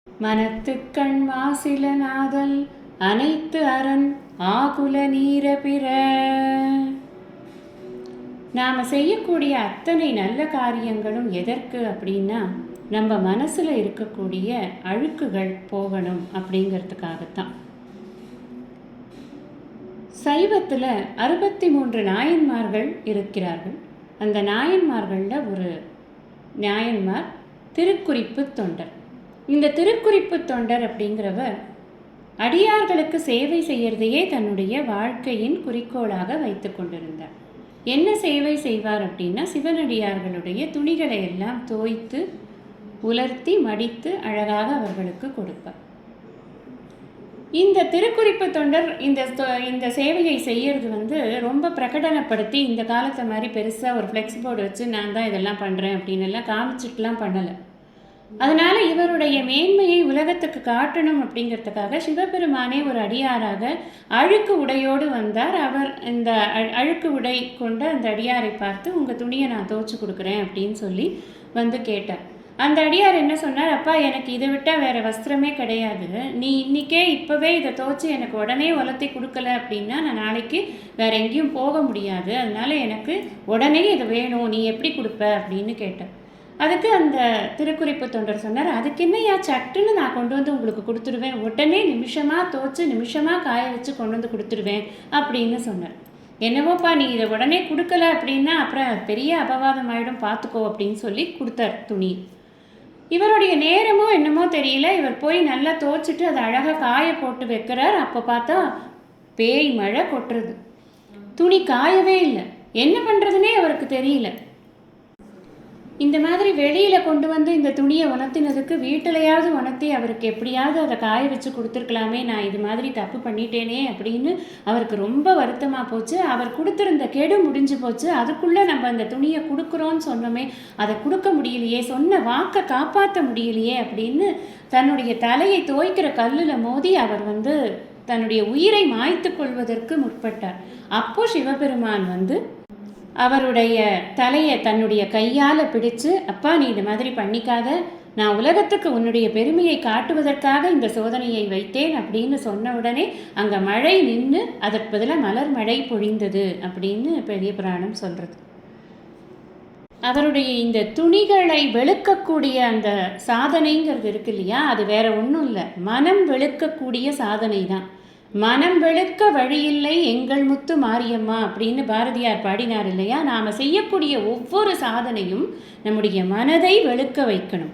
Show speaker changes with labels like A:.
A: மனத்துக்கண் மாசிலனாதல் அனைத்து அரண் ஆகுல நீர பிற. நாம் செய்யக்கூடிய அத்தனை நல்ல காரியங்களும் எதற்கு அப்படின்னா, நம்ம மனசில் இருக்கக்கூடிய அழுக்குகள் போகணும் அப்படிங்கிறதுக்காகத்தான். சைவத்தில் 63 நாயன்மார்கள் இருக்கிறார்கள். அந்த நாயன்மார்களில் ஒரு நாயன்மார் திருக்குறிப்பு தொண்டர். இந்த திருக்குறிப்பு தொண்டர் அப்படிங்கிறவர் அடியார்களுக்கு சேவை செய்யறதையே தன்னுடைய வாழ்க்கையின் குறிக்கோளாக வைத்து கொண்டிருந்தார். என்ன சேவை செய்வார் அப்படின்னா, சிவனடியார்களுடைய துணிகளை எல்லாம் தோய்த்து உலர்த்தி மடித்து அழகாக அவர்களுக்கு கொடுப்பார். இந்த திருக்குறிப்பு தொண்டர் இந்த சேவையை செய்யறது ரொம்ப பிரகடனப்படுத்தி, இந்த காலத்தை மாதிரி பெருசாக ஒரு ஃப்ளெக்ஸ் போர்டு வச்சு நான் தான் இதெல்லாம் பண்ணுறேன் அப்படின்னு எல்லாம் காமிச்சிட்டுலாம் பண்ணலை. அதனால் இவருடைய மேன்மையை உலகத்துக்கு காட்டணும் அப்படிங்கிறதுக்காக சிவபெருமானே ஒரு அடியாராக அழுக்கு உடையோடு வந்தார். அவர் இந்த அழுக்கு உடை கொண்ட அந்த அடியாரை பார்த்து, உங்கள் துணியை நான் துவைச்சி கொடுக்குறேன் அப்படின்னு சொல்லி கேட்டார். அந்த அடியார் என்ன சொன்னார், அப்பா எனக்கு இதை விட்டால் வேறு வஸ்திரமே கிடையாது, நீ இன்றைக்கே இப்போவே இதை துவைச்சி எனக்கு உடனே உலர்த்தி கொடுக்கல அப்படின்னா நான் நாளைக்கு வேறு எங்கேயும் போக முடியாது, அதனால் எனக்கு உடனே இது வேணும், நீ எப்படி கொடுப்ப அப்படின்னு கேட்டார். அதுக்கு அந்த திருக்குறிப்பு தொண்டர் சொன்னார், அதுக்கு என்னையா சட்டுன்னு நான் கொண்டு வந்து உங்களுக்கு கொடுத்துருவேன், உடனே நிமிஷமாக துவைச்சி நிமிஷமாக காய வச்சு கொண்டு வந்து கொடுத்துருவேன் அப்படின்னு சொன்னார். என்னவோப்பா நீ இதை உடனே கொடுக்கல அப்படின்னா அப்புறம் பெரிய அபவாதம் ஆகிடும், பார்த்துக்கோ அப்படின்னு சொல்லி கொடுத்தார் துணி. இவருடைய நேரமோ என்னமோ தெரியல, இவர் போய் நல்லா துவைச்சிட்டு அதை அழகாக காய போட்டு வைக்கிறார். அப்போ பார்த்தா பேய் மழை கொட்டுறது. துணி காயவே இல்லை. என்ன பண்ணுறதுனே அவருக்கு தெரியல. இந்த மாதிரி வெளியில் கொண்டு வந்து இந்த துணியை உணர்த்தினதுக்கு வீட்டிலையாவது உணர்த்தி அவருக்கு எப்படியாவது அதை காய வச்சு கொடுத்துருக்கலாமே, நான் இது மாதிரி தப்பு பண்ணிட்டேனே அப்படின்னு அவருக்கு ரொம்ப வருத்தமாக போச்சு. அவர் கொடுத்துருந்த கெடு முடிஞ்சு போச்சு. அதுக்குள்ளே நம்ம அந்த துணியை கொடுக்குறோன்னு சொன்னோமே, அதை கொடுக்க முடியலையே, சொன்ன வாக்கை காப்பாற்ற முடியலையே அப்படின்னு தன்னுடைய தலையை துவைக்கிற கல்லில் மோதி அவர் தன்னுடைய உயிரை மாய்த்து கொள்வதற்கு முற்பட்டார். அப்போ சிவபெருமான் அவருடைய தலையை தன்னுடைய கையால் பிடிச்சு, அப்பா நீ இது மாதிரி பண்ணிக்காத, நான் உலகத்துக்கு உன்னுடைய பெருமையை காட்டுவதற்காக இந்த சோதனையை வைத்தேன் அப்படின்னு சொன்ன உடனே அங்கே மழை நின்று அதற்கு பதிலாக மலர் மழை பொழிந்தது அப்படின்னு பெரிய புராணம் சொல்கிறது. அவருடைய இந்த துணிகளை வெளுக்கக்கூடிய அந்த சாதனைங்கிறது இருக்கு இல்லையா, அது வேற ஒன்றும் இல்லை, மனம் வெளுக்கக்கூடிய சாதனை தான். மனம் வெளுக்க வழியில்லை எங்கள் முத்து மாரியம்மா அப்படின்னு பாரதியார் பாடினார் இல்லையா. நாம் செய்யக்கூடிய ஒவ்வொரு சாதனையும் நம்முடைய மனதை வெளுக்க வைக்கணும்.